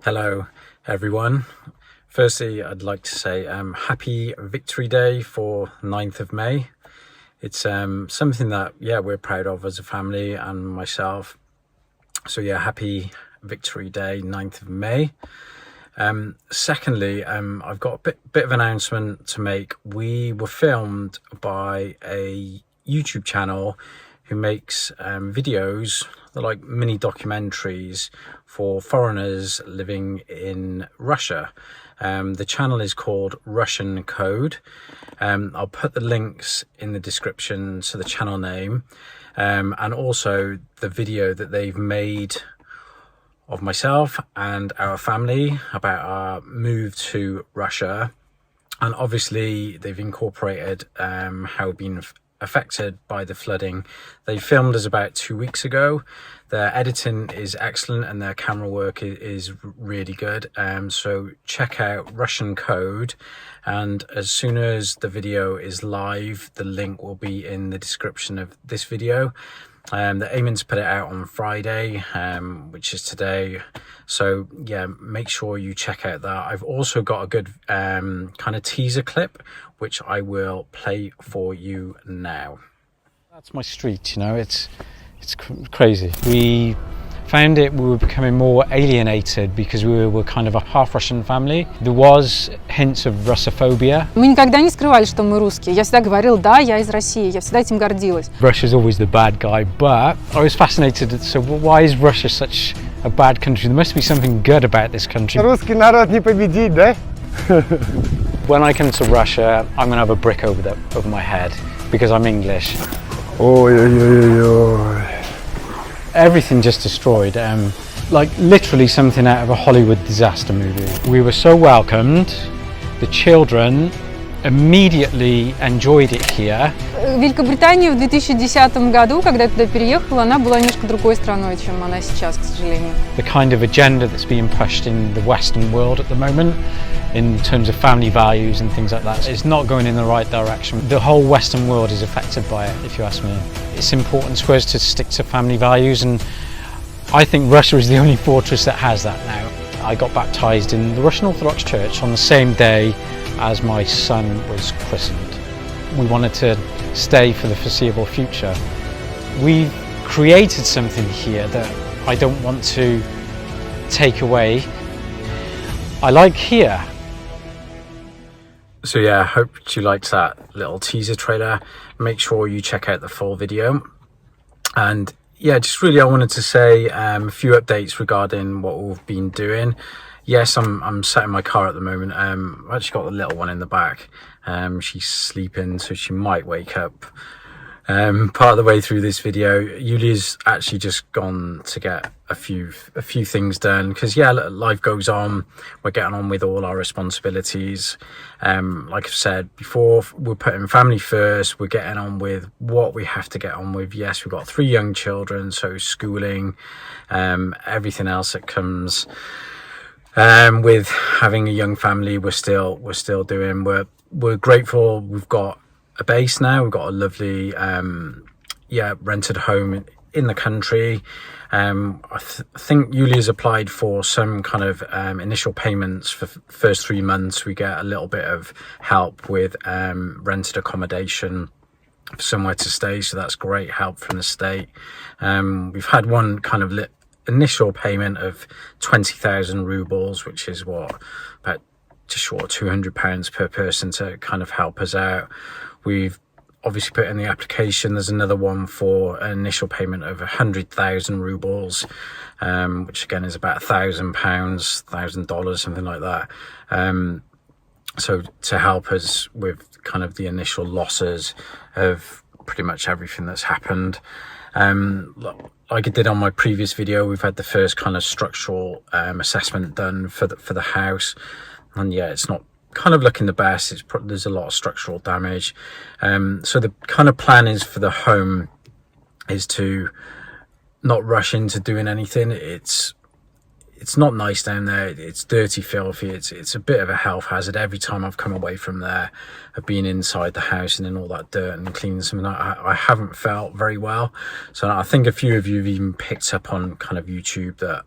Hello everyone. Firstly, I'd like to say happy Victory Day for 9th of May. It's something that, we're proud of as a family and myself. So happy Victory Day, 9th of May. Secondly, I've got a bit of an announcement to make. We were filmed by a YouTube channel who makes videos, they're like mini documentaries for foreigners living in Russia. The channel is called Russian Code. I'll put the links in the description to the channel name, and also the video that they've made of myself and our family about our move to Russia. And obviously they've incorporated how we've been affected by the flooding. They filmed us about 2 weeks ago. Their editing is excellent and their camera work is really good. So check out Russian Code, and as soon as the video is live, the link will be in the description of this video. They're aiming to put it out on Friday, which is today. So make sure you check out that. I've also got a good kind of teaser clip, which I will play for you now. That's my street, you know, it's crazy. We found we were becoming more alienated because we were kind of a half Russian family. There was hints of Russophobia. Мы никогда не скрывали, что мы русские. Я всегда говорила, да, я из России. Я всегда этим гордилась. Russia's always the bad guy, but I was fascinated. So why is Russia such a bad country? There must be something good about this country. Русский народ не победить, да? When I come to Russia, I'm going to have a brick over my head because I'm English. Oi, oi, oi, oi. Everything just destroyed, like literally something out of a Hollywood disaster movie. We were so welcomed. The children immediately enjoyed it here. Великобритания в 2010 году, когда я туда переехала, она была немножко другой страной, чем она сейчас, к сожалению. The kind of agenda that's being pushed in the Western world at the moment, in terms of family values and things like that, is not going in the right direction. The whole Western world is affected by it, if you ask me. It's important for us to stick to family values, and I think Russia is the only fortress that has that now. I got baptized in the Russian Orthodox Church on the same day as my son was christened. We wanted to stay for the foreseeable future. We've created something here that I don't want to take away. I like here. So I hope you liked that little teaser trailer. Make sure you check out the full video. And just really I wanted to say a few updates regarding what we've been doing. Yes, I'm sat in my car at the moment. I've actually got the little one in the back. She's sleeping, so she might wake up part of the way through this video. Yuliya's actually just gone to get a few things done because life goes on. We're getting on with all our responsibilities. Like I've said before, we're putting family first. We're getting on with what we have to get on with. Yes, we've got 3 young children, so schooling, everything else that comes with having a young family, we're still doing. We're grateful. We've got a base now. We've got a lovely rented home in the country. I think Yuliya's applied for some kind of initial payments for first 3 months. We get a little bit of help with rented accommodation, somewhere to stay, so that's great help from the state. We've had one kind of initial payment of 20,000 rubles, which is about just short of £200 per person to kind of help us out. We've obviously put in the application. There's another one for an initial payment of 100,000 rubles, which again is about £1,000, $1,000, something like that. So to help us with kind of the initial losses of pretty much everything that's happened. Like I did on my previous video, we've had the first kind of structural assessment done for the house, and it's not kind of looking the best. There's a lot of structural damage. So the kind of plan is for the home is to not rush into doing anything. It's not nice down there. It's dirty, filthy. It's a bit of a health hazard. Every time I've come away from there, I've been inside the house and in all that dirt and cleaning something. I haven't felt very well. So I think a few of you have even picked up on kind of YouTube that,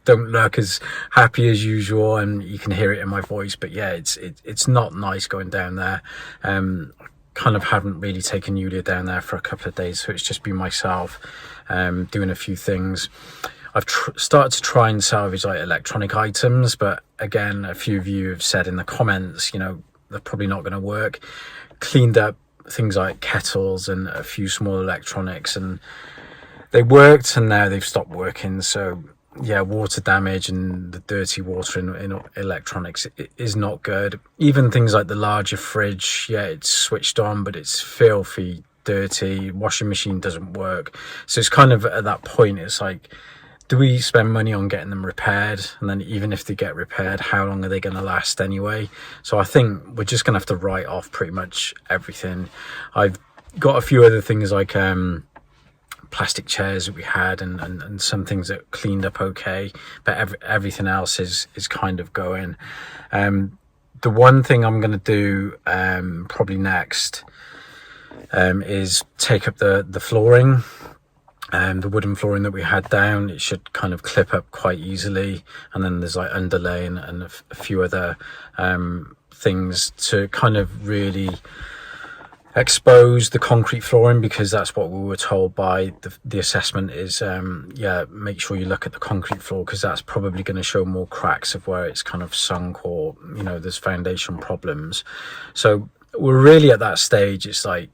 don't look as happy as usual, and you can hear it in my voice. But yeah, it's not nice going down there. Kind of haven't really taken Yuliya down there for a couple of days, so it's just been myself doing a few things. I've started to try and salvage like electronic items, but again, a few of you have said in the comments, you know, they're probably not going to work. Cleaned up things like kettles and a few small electronics, and they worked, and now they've stopped working. So yeah, water damage and the dirty water in electronics is not good. Even things like the larger fridge, yeah, it's switched on, but it's filthy dirty. Washing machine doesn't work. So it's kind of at that point, it's like, do we spend money on getting them repaired? And then even if they get repaired, how long are they going to last anyway? So I think we're just going to have to write off pretty much everything. I've got a few other things like plastic chairs that we had, and some things that cleaned up okay, but everything else is kind of going. The one thing I'm going to do probably next is take up the flooring. The wooden flooring that we had down, it should kind of clip up quite easily, and then there's like underlay and a few other things to kind of really expose the concrete flooring, because that's what we were told by the assessment is yeah, make sure you look at the concrete floor, because that's probably going to show more cracks of where it's kind of sunk, or you know, there's foundation problems. So we're really at that stage, it's like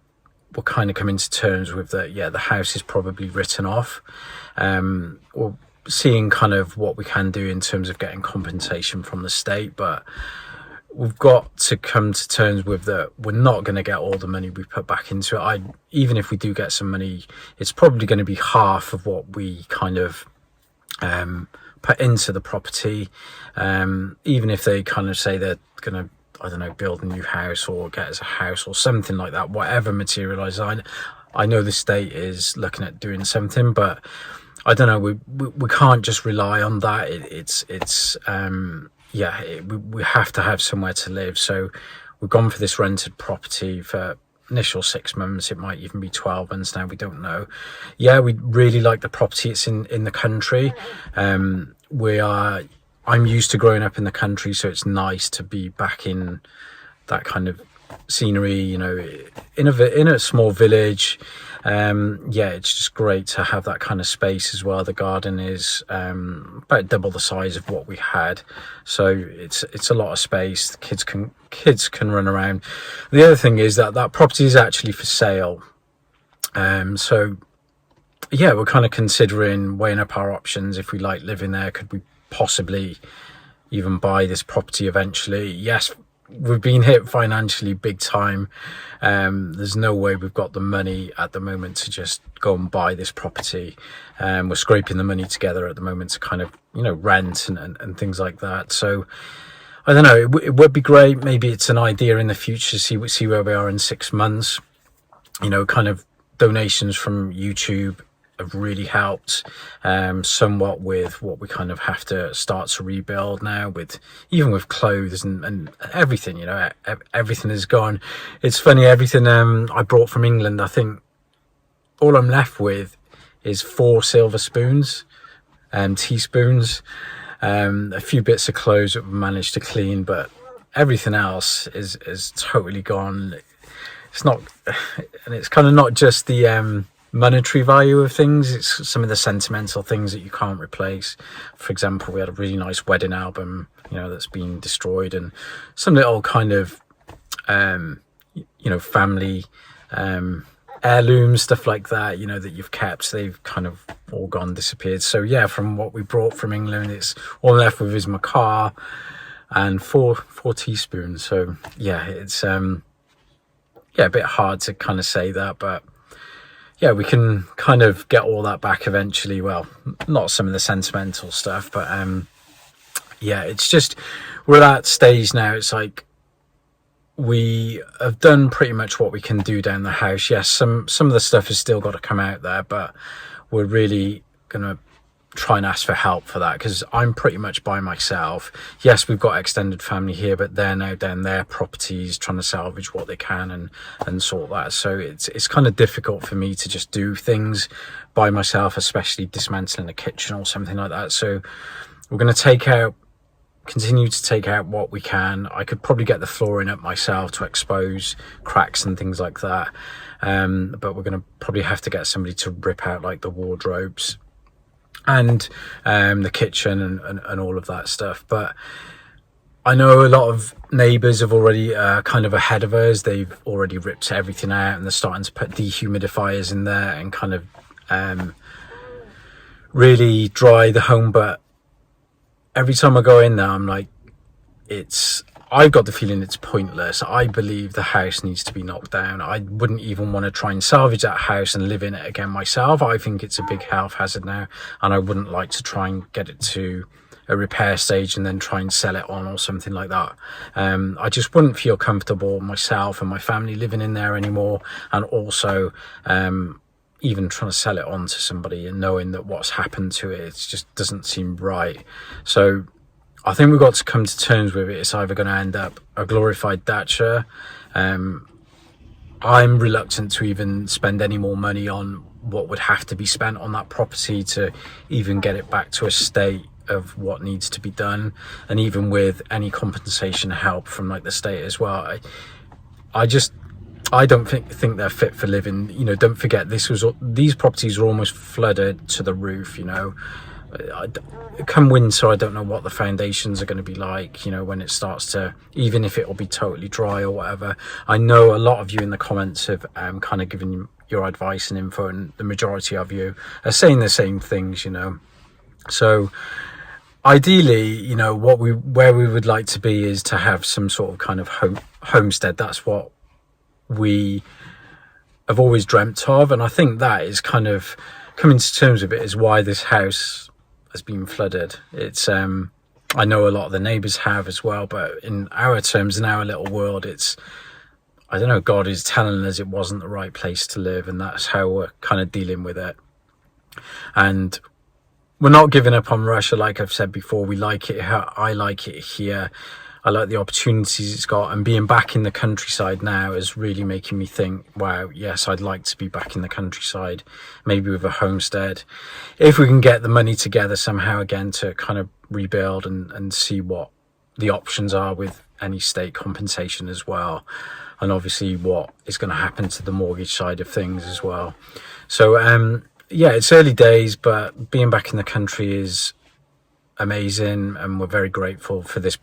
we're kind of coming to terms with that, yeah, the house is probably written off. We're seeing kind of what we can do in terms of getting compensation from the state, but we've got to come to terms with that we're not going to get all the money we put back into it. Even if we do get some money, it's probably going to be half of what we kind of put into the property. Even if they kind of say they're going to, I don't know, build a new house or get us a house or something like that, whatever materialises. I know the state is looking at doing something, but I don't know, we can't just rely on that. We have to have somewhere to live. So we've gone for this rented property for initial 6 months. It might even be 12 months now, we don't know. Yeah, we really like the property. It's in the country. I'm used to growing up in the country, so it's nice to be back in that kind of scenery, you know, in a small village. Yeah, it's just great to have that kind of space as well. The garden is about double the size of what we had, so it's a lot of space. The kids can run around. The other thing is that property is actually for sale, so yeah, we're kind of considering weighing up our options. If we like living there, could we possibly even buy this property eventually? Yes, we've been hit financially big time. There's no way we've got the money at the moment to just go and buy this property. We're scraping the money together at the moment to kind of, you know, rent and things like that. So I don't know, it would be great. Maybe it's an idea in the future, see where we are in 6 months. You know, kind of donations from YouTube have really helped somewhat with what we kind of have to start to rebuild now, with even with clothes and everything, you know, everything is gone. It's funny, everything I brought from England, I think all I'm left with is 4 silver spoons and teaspoons, a few bits of clothes that we managed to clean, but everything else is totally gone. It's not, and it's kind of not just the monetary value of things, it's some of the sentimental things that you can't replace. For example, we had a really nice wedding album, you know, that's been destroyed, and some little kind of you know, family heirlooms, stuff like that, you know, that you've kept, they've kind of all gone, disappeared. So yeah, from what we brought from England, it's all left with is my car and four teaspoons. So yeah, it's yeah, a bit hard to kind of say that, but yeah, we can kind of get all that back eventually. Well, not some of the sentimental stuff, but yeah, it's just, we're at that stage now. It's like we have done pretty much what we can do down the house. Yes, some of the stuff has still got to come out there, but we're really gonna try and ask for help for that, because I'm pretty much by myself. Yes, we've got extended family here, but they're now down their properties trying to salvage what they can and sort that. So it's kind of difficult for me to just do things by myself, especially dismantling a kitchen or something like that. So we're going to continue to take out what we can. I could probably get the flooring up myself to expose cracks and things like that, but we're going to probably have to get somebody to rip out like the wardrobes and the kitchen and all of that stuff. But I know a lot of neighbours have already kind of ahead of us. They've already ripped everything out and they're starting to put dehumidifiers in there and kind of really dry the home. But every time I go in there, I'm like, I've got the feeling it's pointless. I believe the house needs to be knocked down. I wouldn't even want to try and salvage that house and live in it again myself. I think it's a big health hazard now, and I wouldn't like to try and get it to a repair stage and then try and sell it on or something like that. I just wouldn't feel comfortable myself and my family living in there anymore, and also even trying to sell it on to somebody and knowing that what's happened to it just doesn't seem right. So I think we've got to come to terms with it. It's either going to end up a glorified dacha. I'm reluctant to even spend any more money on what would have to be spent on that property to even get it back to a state of what needs to be done. And even with any compensation help from like the state as well, I don't think they're fit for living. You know, don't forget, these properties are almost flooded to the roof, you know. Come winter, I don't know what the foundations are going to be like, you know, when it starts to, even if it will be totally dry or whatever. I know a lot of you in the comments have kind of given your advice and info, and the majority of you are saying the same things, you know. So ideally, you know, where we would like to be is to have some sort of kind of homestead. That's what we have always dreamt of, and I think that is kind of coming to terms with it is why this house has been flooded. It's I know a lot of the neighbours have as well, but in our terms, in our little world, it's, I don't know, God is telling us it wasn't the right place to live, and that's how we're kind of dealing with it. And we're not giving up on Russia. Like I've said before, we like it here. I like it here. I like the opportunities it's got, and being back in the countryside now is really making me think, wow, yes, I'd like to be back in the countryside, maybe with a homestead. If we can get the money together somehow again to kind of rebuild and see what the options are with any state compensation as well. And obviously what is going to happen to the mortgage side of things as well. So, yeah, it's early days, but being back in the country is amazing, and we're very grateful for this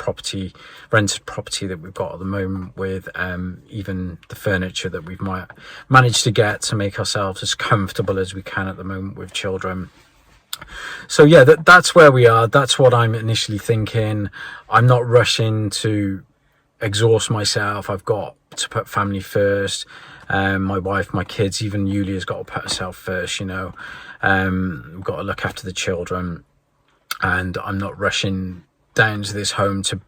rented property that we've got at the moment, with even the furniture that we've managed to get to make ourselves as comfortable as we can at the moment with children. So yeah, that's where we are. That's what I'm initially thinking. I'm not rushing to exhaust myself. I've got to put family first. My wife, my kids, even Yuliya's got to put herself first, you know. We've got to look after the children. And I'm not rushing down to this home to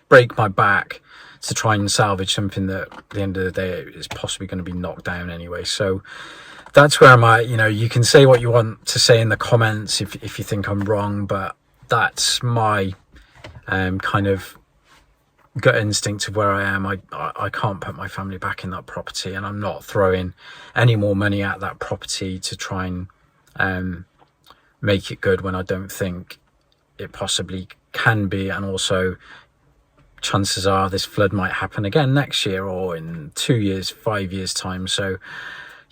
break my back to try and salvage something that at the end of the day is possibly going to be knocked down anyway. So that's where I'm at. You know, you can say what you want to say in the comments if you think I'm wrong, but that's my kind of gut instinct of where I am. I can't put my family back in that property, and I'm not throwing any more money at that property to try and make it good when I don't think it possibly can be. And also chances are this flood might happen again next year or in 2 years, 5 years time. So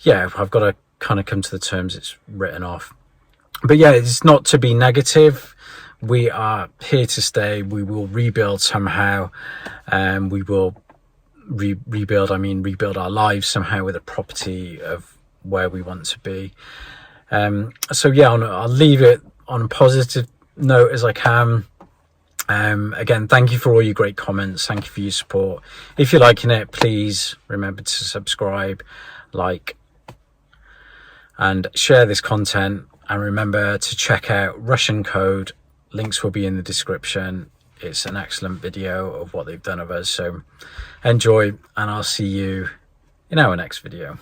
yeah, I've got to kind of come to the terms it's written off. But yeah, it's not to be negative. We are here to stay. We will rebuild somehow. We will rebuild our lives somehow with a property of where we want to be. So yeah, I'll leave it on a positive note as I can. Again, thank you for all your great comments. Thank you for your support. If you're liking it, please remember to subscribe, like, and share this content. And remember to check out Russian Code. Links will be in the description. It's an excellent video of what they've done of us. So enjoy, and I'll see you in our next video.